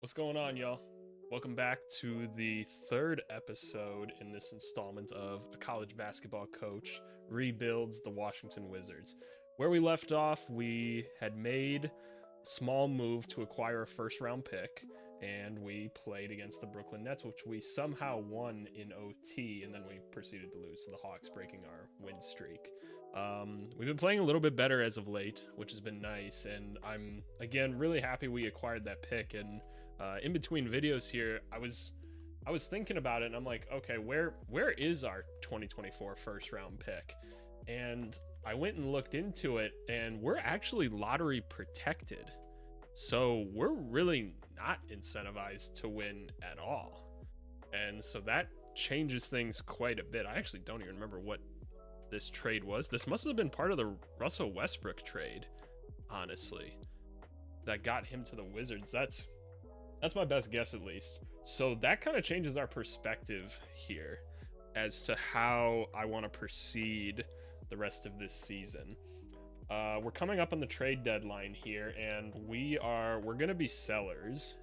What's going on, y'all? Welcome back to the third episode in this installment of A College Basketball Coach Rebuilds the Washington Wizards. Where we left off, we had made a small move to acquire a first round pick, and we played against the Brooklyn Nets, which we somehow won in OT, and then we proceeded to lose to the Hawks, breaking our win streak. We've been playing a little bit better as of late, which has been nice, and I'm again really happy we acquired that pick. And in between videos here, I was thinking about it, and I'm like, okay, where is our 2024 first round pick? And I went and looked into it, and we're actually lottery protected, so we're really not incentivized to win at all. And so that changes things quite a bit. I actually don't even remember what this trade was. This must have been part of the Russell Westbrook trade, honestly, that got him to the Wizards. That's my best guess, at least. So that kind of changes our perspective here as to how I want to proceed the rest of this season. We're coming up on the trade deadline here, and we're gonna be sellers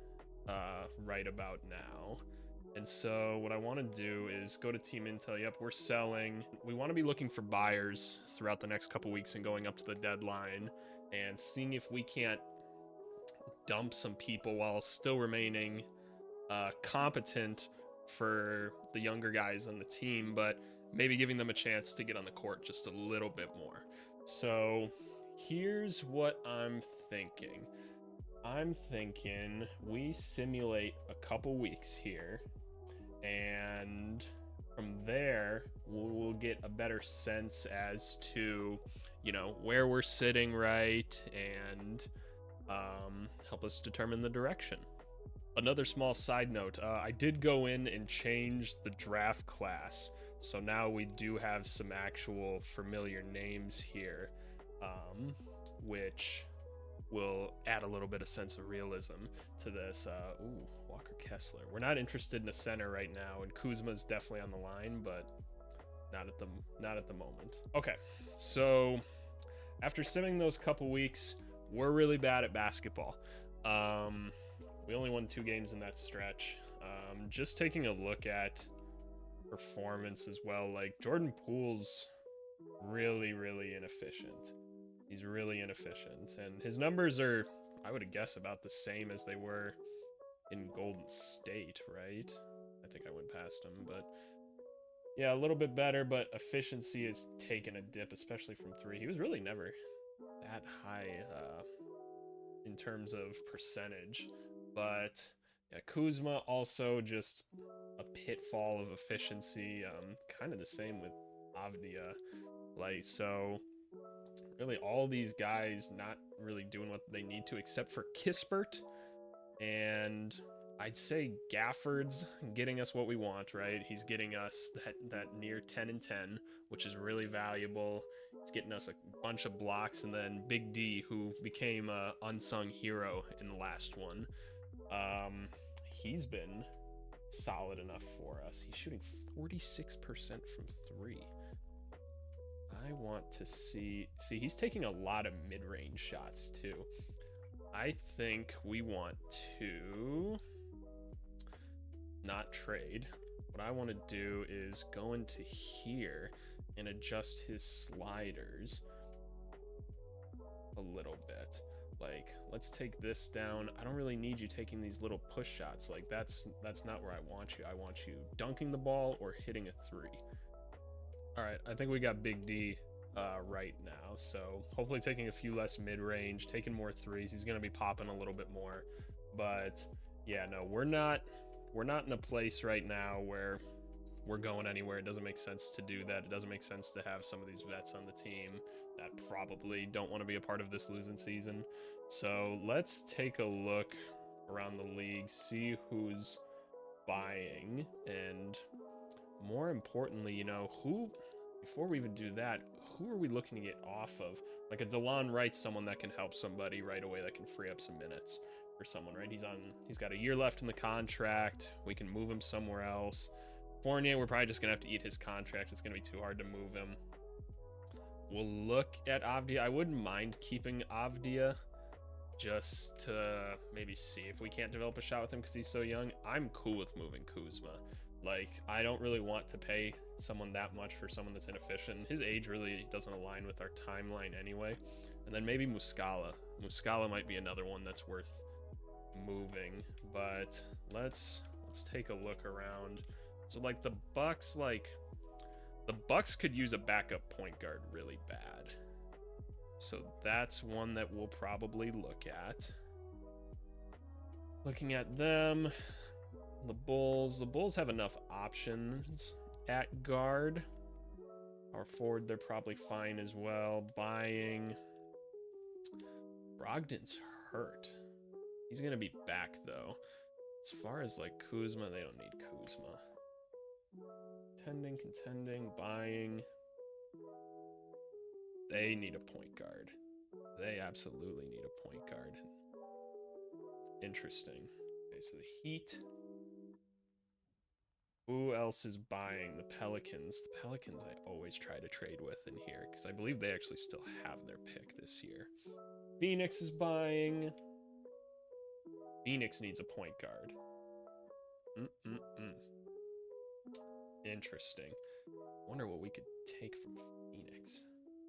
right about now. And so what I want to do is go to Team Intel. Yep, we're selling. We want to be looking for buyers throughout the next couple weeks and going up to the deadline and seeing if we can't dump some people while still remaining competent for the younger guys on the team, but maybe giving them a chance to get on the court just a little bit more. So here's what I'm thinking. I'm thinking we simulate a couple weeks here, and from there we'll get a better sense as to, where we're sitting, right, and help us determine the direction. Another small side note, I did go in and change the draft class, so now we do have some actual familiar names here, which will add a little bit of sense of realism to this. Walker Kessler. We're not interested in a center right now, and Kuzma's definitely on the line, but not at the moment. Okay, so after simming those couple weeks, we're really bad at basketball. We only won 2 games in that stretch. Just taking a look at performance as well, like Jordan Poole's really, really inefficient. He's really inefficient, and his numbers are, I would guess, about the same as they were in Golden State, right? I think I went past him, but yeah, a little bit better, but efficiency has taken a dip, especially from 3. He was really never that high in terms of percentage, but yeah, Kuzma also just a pitfall of efficiency. Kind of the same with Avdia. Like, so really all these guys not really doing what they need to, except for Kispert, and I'd say Gafford's getting us what we want, right? He's getting us that near 10 and 10, which is really valuable. He's getting us a bunch of blocks, and then Big D, who became a unsung hero in the last one. He's been solid enough for us. He's shooting 46% from 3. I want to see he's taking a lot of mid-range shots too. I think we want to not trade. What I want to do is go into here and adjust his sliders a little bit. Like, let's take this down. I don't really need you taking these little push shots. Like, that's not where I want you. I want you dunking the ball or hitting a 3. All right, I think we got Big D right now. So hopefully taking a few less mid-range, taking more 3s. He's going to be popping a little bit more. But yeah, no, we're not in a place right now where we're going anywhere. It doesn't make sense to do that. It doesn't make sense to have some of these vets on the team that probably don't want to be a part of this losing season. So let's take a look around the league, see who's buying, and more importantly, who, before we even do that, who are we looking to get off of? Like a DeLon Wright's someone that can help somebody right away, that can free up some minutes for someone, right? He's got a year left in the contract. We can move him somewhere else. Fournier, we're probably just gonna have to eat his contract. It's gonna be too hard to move him. We'll look at Avdia. I wouldn't mind keeping Avdia. just to maybe see if we can't develop a shot with him because he's so young. I'm cool with moving Kuzma. Like, I don't really want to pay someone that much for someone that's inefficient. His age really doesn't align with our timeline anyway. And then maybe Muscala. Muscala might be another one that's worth moving. But let's take a look around. So, like, the Bucks could use a backup point guard really bad. So that's one that we'll probably look at. Looking at them, the Bulls have enough options at guard. Our forward, they're probably fine as well. Buying. Brogdon's hurt. He's going to be back, though. As far as, like, Kuzma, they don't need Kuzma. Contending, buying. They need a point guard. They absolutely need a point guard. Interesting. Okay, so the Heat. Who else is buying? The Pelicans. The Pelicans I always try to trade with in here because I believe they actually still have their pick this year. Phoenix is buying. Phoenix needs a point guard. Interesting. Wonder what we could take from Phoenix.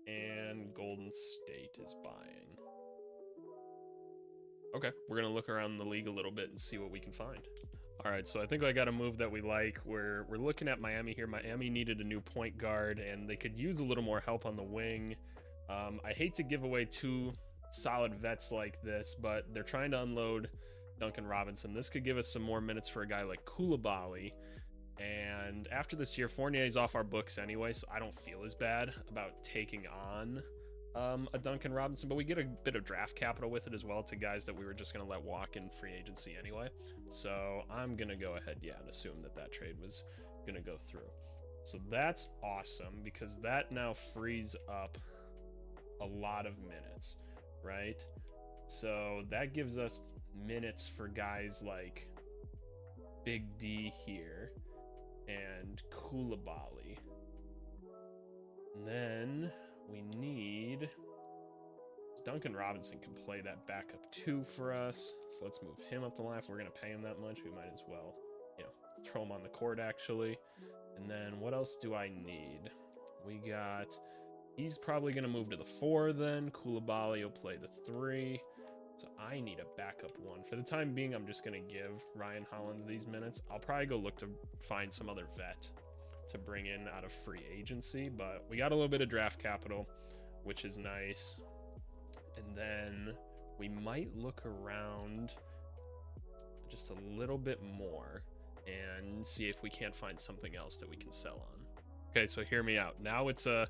And Golden State is buying. Okay, we're gonna look around the league a little bit and see what we can find. All right, so I think I got a move that we like. We're looking at Miami here. Miami needed a new point guard, and they could use a little more help on the wing. I hate to give away two solid vets like this, but they're trying to unload Duncan Robinson. This could give us some more minutes for a guy like Coulibaly. And after this year, Fournier's off our books anyway, so I don't feel as bad about taking on a Duncan Robinson, but we get a bit of draft capital with it as well to guys that we were just going to let walk in free agency anyway. So I'm going to go ahead, and assume that trade was going to go through. So that's awesome because that now frees up a lot of minutes, right? So that gives us minutes for guys like Big D here and Coulibaly. And then we need Duncan Robinson can play that backup 2 for us. So let's move him up the line. If we're going to pay him that much, we might as well, throw him on the court actually. And then what else do I need? He's probably going to move to the 4 then. Coulibaly will play the 3. So I need a backup 1. For the time being, I'm just going to give Ryan Hollins these minutes. I'll probably go look to find some other vet to bring in out of free agency, but we got a little bit of draft capital, which is nice. And then we might look around just a little bit more and see if we can't find something else that we can sell on. Okay, so hear me out. Now it's a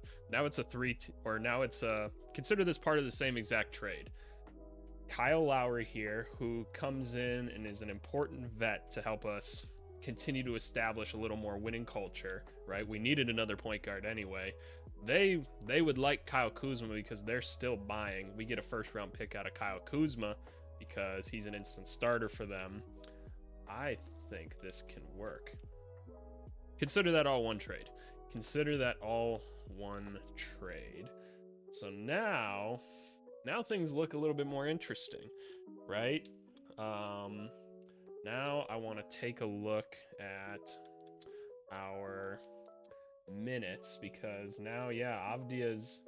consider this part of the same exact trade. Kyle Lowry here, who comes in and is an important vet to help us continue to establish a little more winning culture, right? We needed another point guard anyway. They would like Kyle Kuzma because they're still buying. We get a first round pick out of Kyle Kuzma because he's an instant starter for them. I think this can work. Consider that all one trade. So now things look a little bit more interesting, right? Now I want to take a look at our minutes because now, Avdia's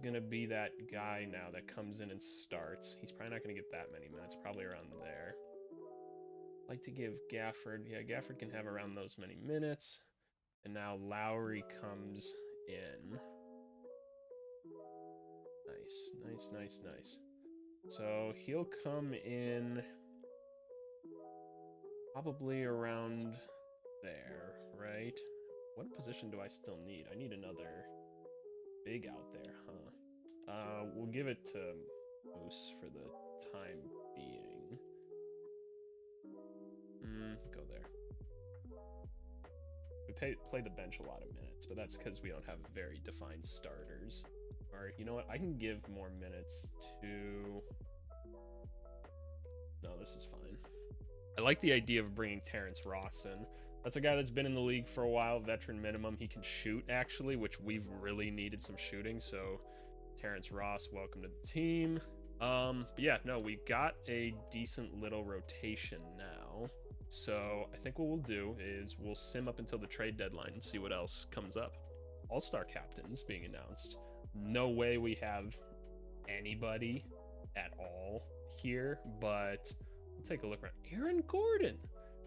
going to be that guy now that comes in and starts. He's probably not going to get that many minutes, probably around there. I'd like to give Gafford, Gafford can have around those many minutes. And now Lowry comes in. Nice. So he'll come in probably around there, right? What position do I still need? I need another big out there, huh? We'll give it to Moose for the time being. Go there. We play the bench a lot of minutes, but that's because we don't have very defined starters. All right, you know what? I can give more minutes to... No, this is fine. I like the idea of bringing Terrence Ross in. That's a guy that's been in the league for a while, veteran minimum. He can shoot, actually, which we've really needed some shooting. So, Terrence Ross, welcome to the team. But yeah, no, we got a decent little rotation now. So I think what we'll do is we'll sim up until the trade deadline and see what else comes up. All-star captains being announced. No way we have anybody at all here, but we'll take a look around. Aaron Gordon,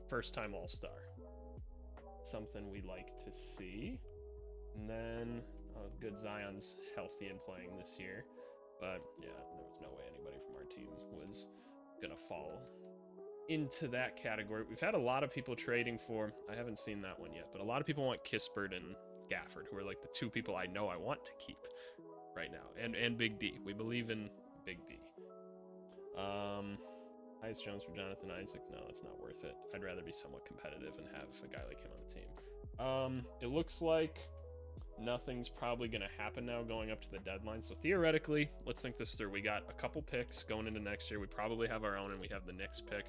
first-time All-Star. Something we like to see. And then, oh, good, Zion's healthy and playing this year. But yeah, there was no way anybody from our team was gonna fall into that category. We've had a lot of people trading for, I haven't seen that one yet, but a lot of people want Kispert and Gafford, who are like the two people I know I want to keep right now. And Big D. We believe in Big D. Tyus Jones for Jonathan Isaac. No, it's not worth it. I'd rather be somewhat competitive and have a guy like him on the team. It looks like nothing's probably going to happen now going up to the deadline. So theoretically, let's think this through. We got a couple picks going into next year. We probably have our own, and we have the Knicks pick.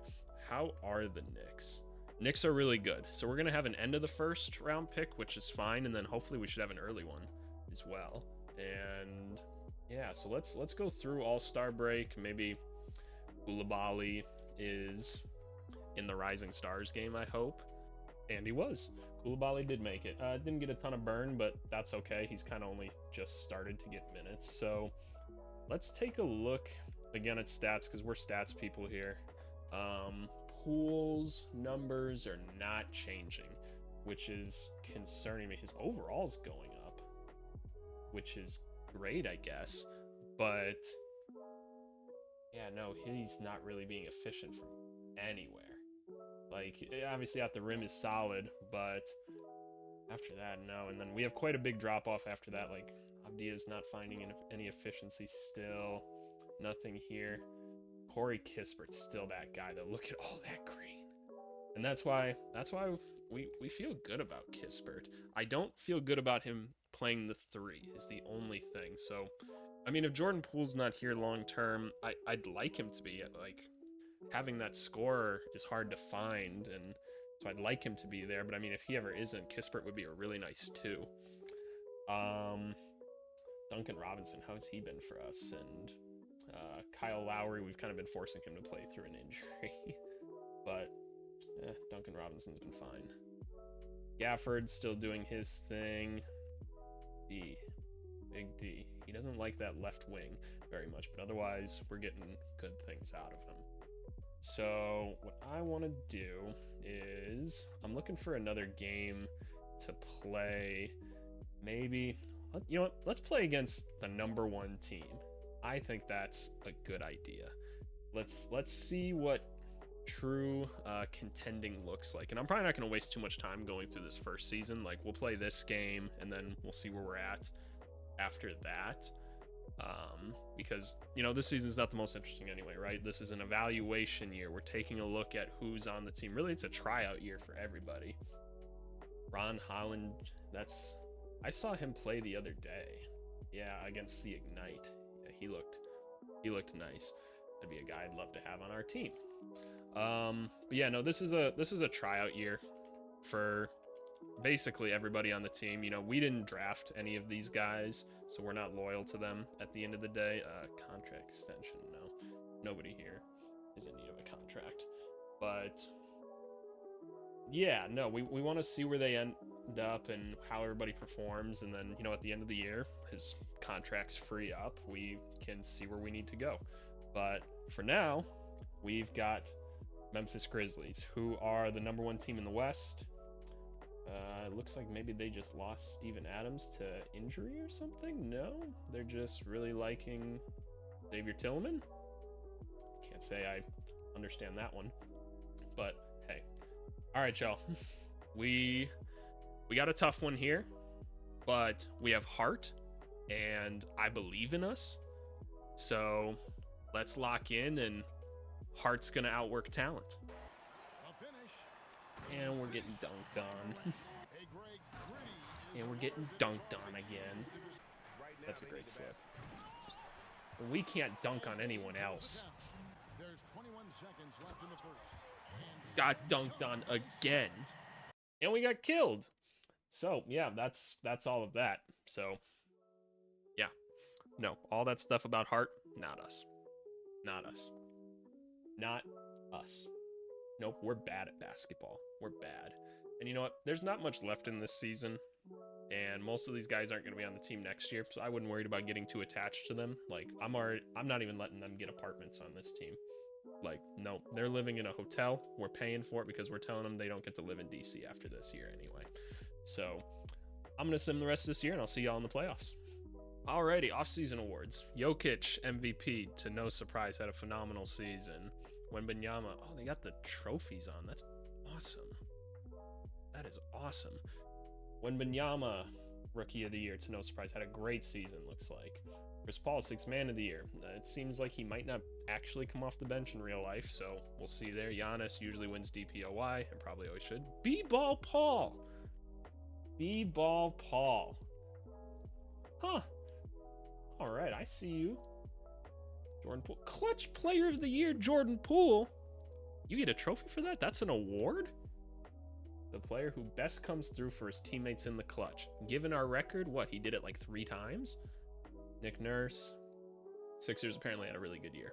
How are the Knicks? Knicks are really good. So we're going to have an end of the first round pick, which is fine. And then hopefully we should have an early one as well. And yeah, so let's go through All-Star break. Maybe Koulibaly is in the Rising Stars game, I hope. And he was. Koulibaly did make it. Didn't get a ton of burn, but that's okay. He's kind of only just started to get minutes. So let's take a look again at stats, because we're stats people here. Pool's numbers are not changing, which is concerning me. His overall's going up, which is great, I guess. But yeah, no, he's not really being efficient from anywhere. Like, obviously at the rim is solid, but after that, no. And then we have quite a big drop off after that. Like, Abdia's not finding any efficiency still. Nothing here. Corey Kispert's still that guy, though. Look at all that green. And that's why we feel good about Kispert. I don't feel good about him playing the 3 is the only thing. So, I mean, if Jordan Poole's not here long term, I'd like him to be. Like, having that scorer is hard to find, and so I'd like him to be there. But I mean, if he ever isn't, Kispert would be a really nice 2. Duncan Robinson, how's he been for us? And Kyle Lowry, we've kind of been forcing him to play through an injury. But Duncan Robinson's been fine. Gafford's still doing his thing. Big D. He doesn't like that left wing very much, but otherwise we're getting good things out of him. So what I want to do is I'm looking for another game to play. Maybe, you know what? Let's play against the number 1 team. I think that's a good idea. Let's see what true contending looks like. And I'm probably not going to waste too much time going through this first season. Like, we'll play this game and then we'll see where we're at after that. Because, you know, this season's not the most interesting anyway, right? This is an evaluation year. We're taking a look at who's on the team. Really, it's a tryout year for everybody. Ron Holland, I saw him play the other day. Yeah, against the Ignite. Yeah, he looked nice. That'd be a guy I'd love to have on our team. But yeah, no, this is a tryout year for basically everybody on the team. You know, we didn't draft any of these guys, so we're not loyal to them at the end of the day. Contract extension, no. Nobody here is in need of a contract. But yeah, no, we want to see where they end up and how everybody performs, and then, you know, at the end of the year, his contract's free up. We can see where we need to go. But for now, we've got Memphis Grizzlies, who are the number 1 team in the West. It looks like maybe they just lost Steven Adams to injury or something. No, they're just really liking Xavier Tillman. Can't say I understand that one, but hey. All right, y'all. We got a tough one here, but we have heart, and I believe in us. So let's lock in, and heart's gonna outwork talent. And we're getting dunked on. And we're getting dunked on again. That's a great slip. We can't dunk on anyone else. Got dunked on again. And we got killed. So, yeah, that's all of that. So, yeah. No, all that stuff about heart, not us. Not us. Not us. Nope, we're bad at basketball. We're bad. And you know what? There's not much left in this season, and most of these guys aren't going to be on the team next year, so I wouldn't worry about getting too attached to them. Like, I'm not even letting them get apartments on this team. Like, no, they're living in a hotel. We're paying for it because we're telling them they don't get to live in DC after this year anyway. So I'm going to sim the rest of this year, and I'll see y'all in the playoffs. Alrighty, offseason awards. Jokic, MVP, to no surprise, had a phenomenal season. Wembanyama, oh, they got the trophies on. That's awesome. That is awesome. Wembanyama, Rookie of the Year, to no surprise, had a great season, looks like. Chris Paul, Sixth Man of the Year. It seems like he might not actually come off the bench in real life, so we'll see there. Giannis usually wins DPOY, and probably always should. B-Ball Paul. B-Ball Paul. Huh. All right, I see you. Jordan Poole. Clutch Player of the Year, Jordan Poole. You get a trophy for that? That's an award? The player who best comes through for his teammates in the clutch. Given our record, what, he did it like 3 times? Nick Nurse. Sixers apparently had a really good year.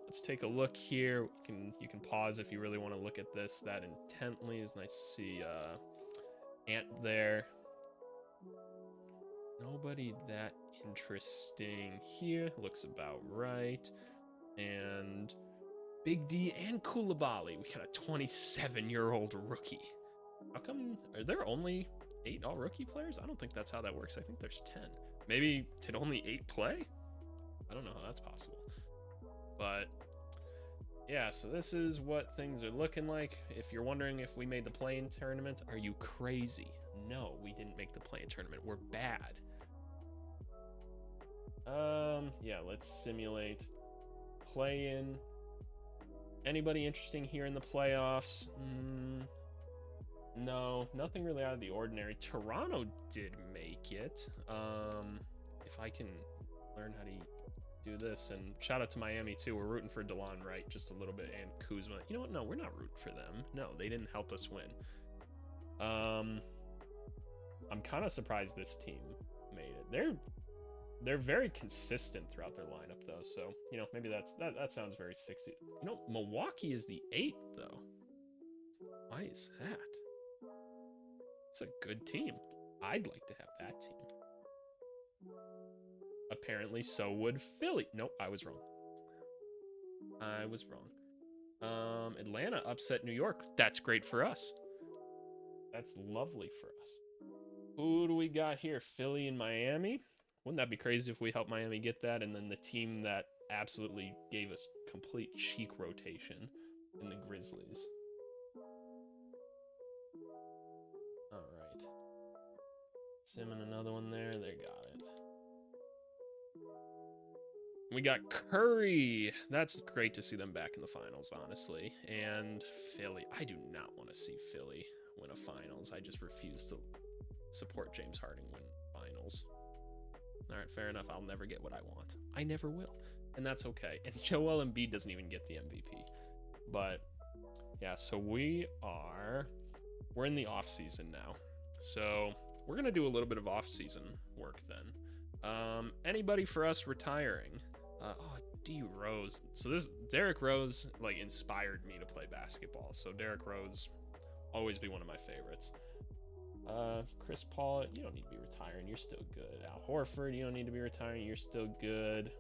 Let's take a look here. You can pause if you really want to look at this that intently. It's nice to see Ant there. Nobody that interesting here. Looks about right. And Big D and Koulibaly. We got a 27-year-old rookie. How come? Are there only 8 all-rookie players? I don't think that's how that works. I think there's 10. Maybe did only 8 play? I don't know how that's possible. But yeah, so this is what things are looking like. If you're wondering if we made the play-in tournament, are you crazy? No, we didn't make the play-in tournament. We're bad. Yeah, let's simulate play-in. Anybody interesting here in the playoffs? No, nothing really out of the ordinary. Toronto did make it. If I can learn how to do this, and shout out to Miami too. We're rooting for DeLon Wright just a little bit, and Kuzma. You know what? No, we're not rooting for them. No, they didn't help us win. I'm kind of surprised this team made it. They're very consistent throughout their lineup though, so you know, maybe that sounds very 60. You know, Milwaukee is the 8th though. Why is that? It's a good team. I'd like to have that team. Apparently so would Philly. Nope, I was wrong. Atlanta upset New York. That's great for us. That's lovely for us. Who do we got here? Philly and Miami. Wouldn't that be crazy if we helped Miami get that, and then the team that absolutely gave us complete cheek rotation in the Grizzlies? All right. Sim and another one there. They got it. We got Curry. That's great to see them back in the finals, honestly. And Philly. I do not want to see Philly win a finals. I just refuse to support James Harden win finals. All right, fair enough. I'll never get what I want. I never will. And that's okay. And Joel Embiid doesn't even get the MVP. But yeah, so we're in the off season now. So we're going to do a little bit of off season work then. Anybody for us retiring? D Rose. So this Derrick Rose like inspired me to play basketball. So Derrick Rose always be one of my favorites. Chris Paul, you don't need to be retiring. You're still good. Al Horford, you don't need to be retiring. You're still good.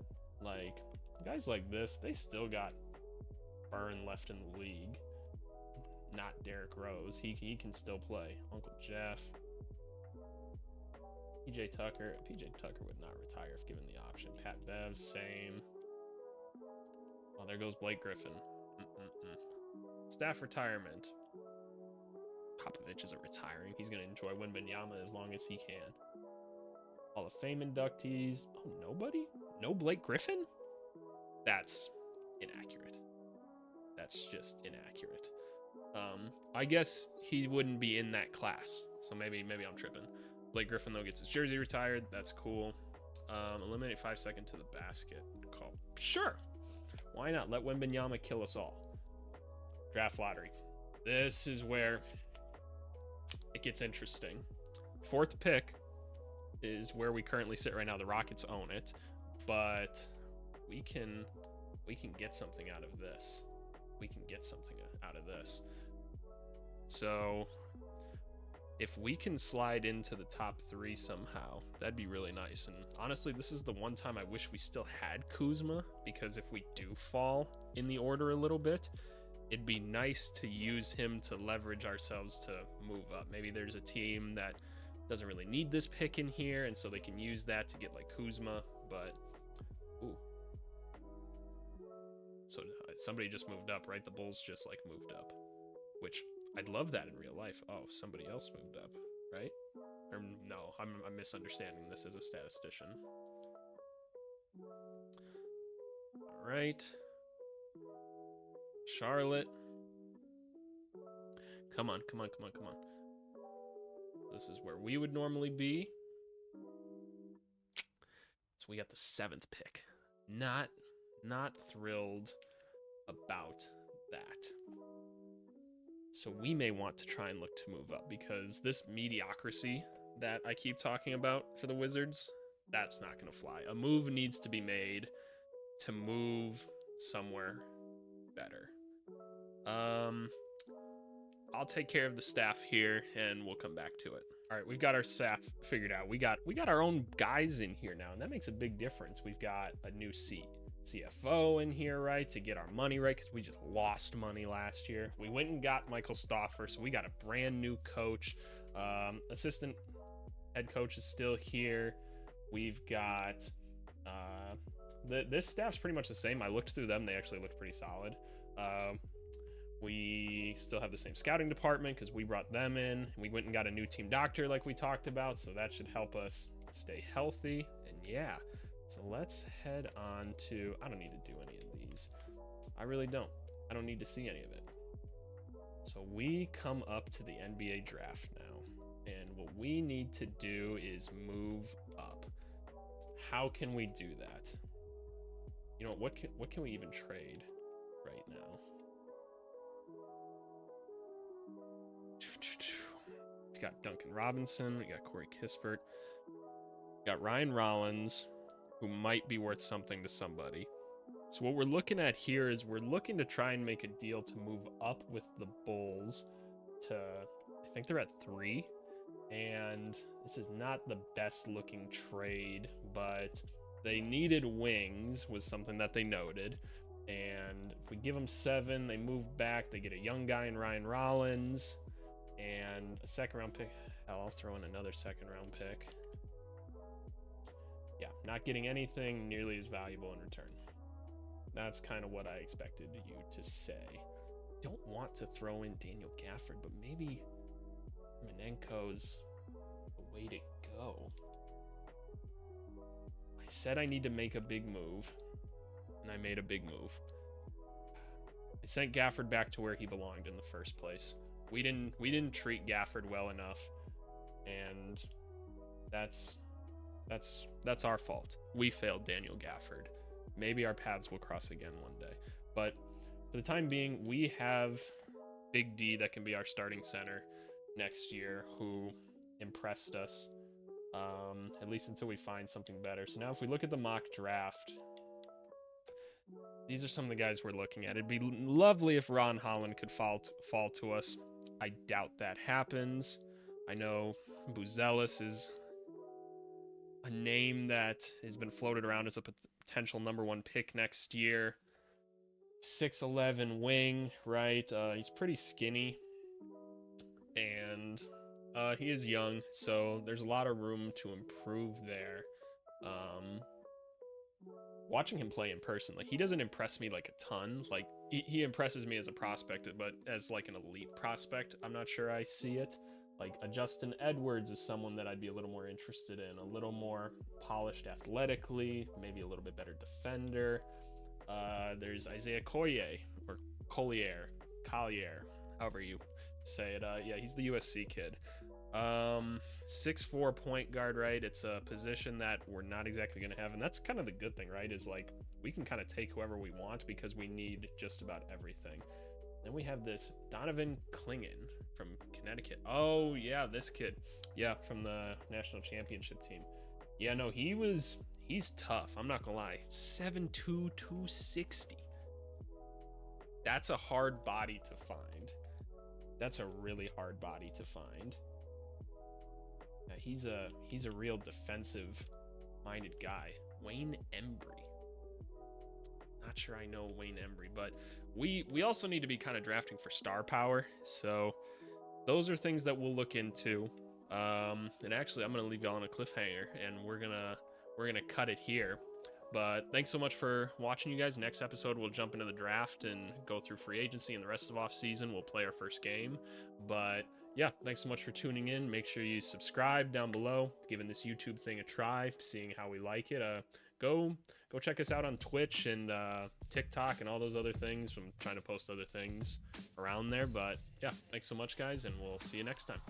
Like, guys like this, they still got burn left in the league. Not Derrick Rose. He can still play. Uncle Jeff. PJ Tucker would not retire if given the option. Pat Bev, same. Oh, there goes Blake Griffin. Staff retirement. Popovich isn't retiring. He's going to enjoy Wembanyama as long as he can. Hall of Fame inductees. Oh, nobody? No Blake Griffin? That's inaccurate. That's just inaccurate. I guess he wouldn't be in that class. So maybe I'm tripping. Blake Griffin, though, gets his jersey retired. That's cool. Eliminate 5 second to the basket. Call. Sure. Why not? Let Wembanyama kill us all. Draft lottery. This is where it gets interesting. 4th pick is where we currently sit right now. The Rockets own it, but we can get something out of this. We can get something out of this. So if we can slide into the top 3 somehow, that'd be really nice. And honestly, this is the one time I wish we still had Kuzma, because if we do fall in the order a little bit, it'd be nice to use him to leverage ourselves to move up. Maybe there's a team that doesn't really need this pick in here, and so they can use that to get like Kuzma. But ooh, so somebody just moved up, right? The Bulls just like moved up, which I'd love that in real life. Oh, somebody else moved up, right? Or no, I'm misunderstanding this as a statistician. All right, Charlotte. Come on, come on, come on, come on. This is where we would normally be. So we got the 7th pick. Not thrilled about that. So we may want to try and look to move up, because this mediocrity that I keep talking about for the Wizards, that's not going to fly. A move needs to be made to move somewhere better. I'll take care of the staff here and we'll come back to it. All right, we've got our staff figured out. We got our own guys in here now, and that makes a big difference. We've got a new CFO in here, right, to get our money right, because we just lost money last year. We went and got Michael Stauffer, so we got a brand new coach. Assistant head coach is still here. We've got this staff's pretty much the same. I looked through them; they actually looked pretty solid. We still have the same scouting department because we brought them in. We went and got a new team doctor like we talked about, so that should help us stay healthy. And yeah, so let's head on to, I don't need to do any of these. I really don't. I don't need to see any of it. So we come up to the NBA draft now, and what we need to do is move up. How can we do that? You know, what can we even trade right now? We got Duncan Robinson, we got Corey Kispert, we got Ryan Rollins, who might be worth something to somebody. So what we're looking at here is we're looking to try and make a deal to move up with the Bulls to, I think they're at 3. And this is not the best looking trade, but they needed wings, was something that they noted. And if we give them 7, they move back, they get a young guy in Ryan Rollins and a 2nd round pick. Hell, I'll throw in another 2nd round pick. Yeah, not getting anything nearly as valuable in return. That's kind of what I expected you to say. Don't want to throw in Daniel Gafford, but maybe Minenko's the way to go. I said I need to make a big move, and I made a big move. I sent Gafford back to where he belonged in the first place. We didn't treat Gafford well enough, and that's our fault. We failed Daniel Gafford. Maybe our paths will cross again one day. But for the time being, we have Big D that can be our starting center next year, who impressed us, at least until we find something better. So now if we look at the mock draft, these are some of the guys we're looking at. It'd be lovely if Ron Holland could fall to us. I doubt that happens. I know Buzelis is a name that has been floated around as a potential number 1 pick next year. 6'11" wing, right? He's pretty skinny, and he is young, so there's a lot of room to improve there. Watching him play in person, like, he doesn't impress me like a ton. Like, he impresses me as a prospect, but as like an elite prospect, I'm not sure I see it. Like, a Justin Edwards is someone that I'd be a little more interested in, a little more polished athletically, maybe a little bit better defender. There's Isaiah Collier, however you say it. Yeah, he's the USC kid. 6'4" point guard, right? It's a position that we're not exactly going to have, and that's kind of the good thing, right? Is like, we can kind of take whoever we want because we need just about everything. Then we have this Donovan Clingan from Connecticut. Oh yeah, this kid. Yeah, from the national championship team. Yeah, no, he was He's tough. I'm not gonna lie. 7'2", 260. That's a hard body to find. That's a really hard body to find. Yeah, he's a real defensive-minded guy. Wayne Embry. Not sure I know Wayne Embry, but we also need to be kind of drafting for star power. So those are things that we'll look into. And actually, I'm gonna leave y'all on a cliffhanger, and we're gonna cut it here. But thanks so much for watching, you guys. Next episode, we'll jump into the draft and go through free agency and the rest of off season. We'll play our first game. But yeah, thanks so much for tuning in. Make sure you subscribe down below, giving this YouTube thing a try, seeing how we like it. Go check us out on Twitch and TikTok and all those other things. I'm trying to post other things around there. But yeah, thanks so much, guys, and we'll see you next time.